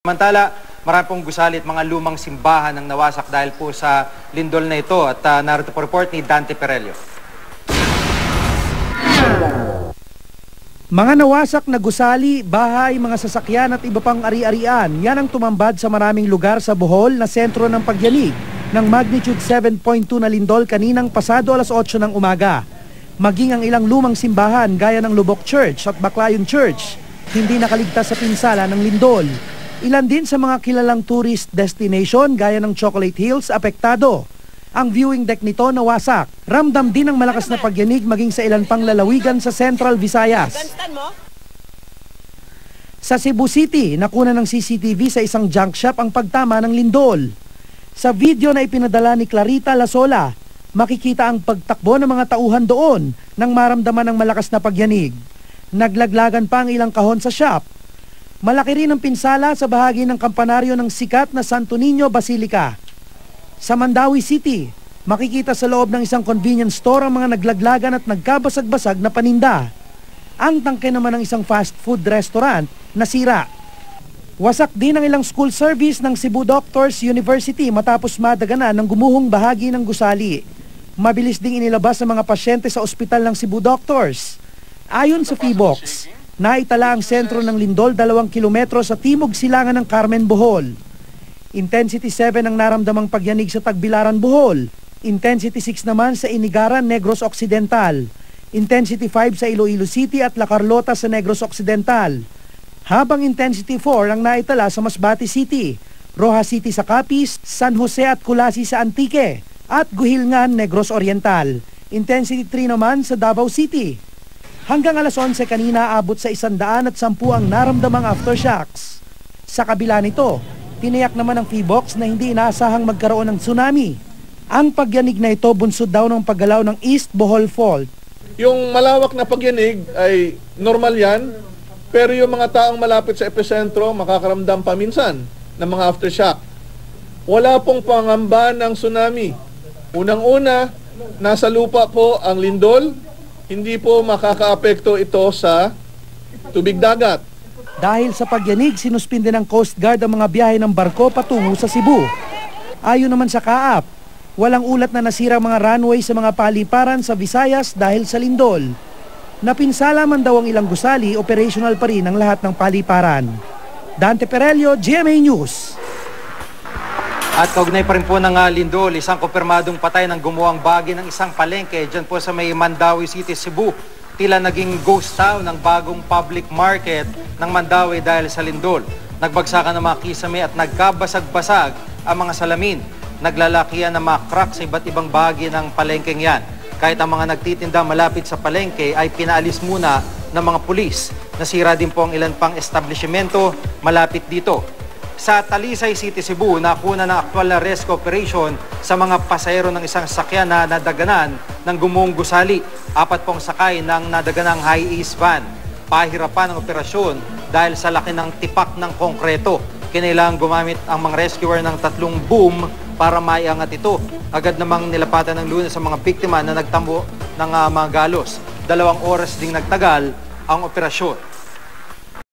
Samantala, marami pong gusali at mga lumang simbahan ang nawasak dahil po sa lindol na ito at narito po report ni Dante Perelio. Mga nawasak na gusali, bahay, mga sasakyan at iba pang ari-arian, yan ang tumambad sa maraming lugar sa Bohol na sentro ng pagyanig ng magnitude 7.2 na lindol kaninang pasado alas 8 ng umaga. Maging ang ilang lumang simbahan gaya ng Lubok Church at Baclayon Church, hindi nakaligtas sa pinsala ng lindol. Ilan din sa mga kilalang tourist destination gaya ng Chocolate Hills apektado. Ang viewing deck nito nawasak. Ramdam din ang malakas na pagyanig maging sa ilan pang lalawigan sa Central Visayas. Sa Cebu City, nakuna ng CCTV sa isang junk shop ang pagtama ng lindol. Sa video na ipinadala ni Clarita Lasola, makikita ang pagtakbo ng mga tauhan doon nang maramdaman ng malakas na pagyanig. Naglaglagan pa ang ilang kahon sa shop. Malaki rin ang pinsala sa bahagi ng kampanaryo ng sikat na Santo Niño Basilica. Sa Mandawi City, makikita sa loob ng isang convenience store ang mga naglaglagan at nagkabasag-basag na paninda. Ang tangke naman ng isang fast food restaurant nasira. Wasak din ang ilang school service ng Cebu Doctors University matapos madaganan ng gumuhong bahagi ng gusali. Mabilis ding inilabas ang mga pasyente sa ospital ng Cebu Doctors. Ayon sa PHIVOX, naitala ang sentro ng lindol 2 kilometro sa timog silangan ng Carmen, Bohol. Intensity 7 ang naramdamang pagyanig sa Tagbilaran, Bohol. Intensity 6 naman sa Inigaran, Negros Occidental. Intensity 5 sa Iloilo City at La Carlota sa Negros Occidental. Habang Intensity 4 ang naitala sa Masbate City, Rojas City sa Capiz, San Jose at Culasi sa Antique, at Guhilngan, Negros Oriental. Intensity 3 naman sa Davao City. Hanggang alas 11 kanina abot sa 110 ang naramdamang aftershocks. Sa kabila nito, tiniyak naman ng PHIVOX na hindi inaasahang magkaroon ng tsunami. Ang pagyanig na ito bunsod daw ng paggalaw ng East Bohol Fault. Yung malawak na pagyanig ay normal yan, pero yung mga taong malapit sa epicentro makakaramdam pa minsan ng mga aftershock. Wala pong pangamba ng tsunami. Unang-una, nasa lupa po ang lindol. Hindi po makakaapekto ito sa tubig dagat. Dahil sa pagyanig, sinuspinde ng Coast Guard ang mga biyahe ng barko patungo sa Cebu. Ayon naman sa CAAP, walang ulat na nasira mga runway sa mga paliparan sa Visayas dahil sa lindol. Napinsala man daw ang ilang gusali, operational pa rin ang lahat ng paliparan. Dante Perelio, GMA News. At kaugnay pa rin po ng lindol, isang kumpirmadong patay ng gumuhang bahagi ng isang palengke dyan po sa may Mandawi City, Cebu. Tila naging ghost town ng bagong public market ng Mandawi dahil sa lindol. Nagbagsakan ng mga kisame at nagkabasag-basag ang mga salamin. Naglalakihan ng mga crack sa iba't ibang bahagi ng palengkeng yan. Kahit ang mga nagtitinda malapit sa palengke ay pinaalis muna ng mga pulis. Nasira din po ang ilan pang establishmento malapit dito. Sa Talisay City, Cebu, nakuna ng aktwal na rescue operation sa mga pasahero ng isang sakyan na nadaganan ng gumuhong gusali. 4 pong sakay ng nadaganang high-ease van. Pahirapan ang operasyon dahil sa laki ng tipak ng konkreto. Kinailangan gumamit ang mga rescuer ng 3 boom para maiangat ito. Agad namang nilapatan ng Lunes sa mga biktima na nagtambo ng mga galos. 2 oras ding nagtagal ang operasyon.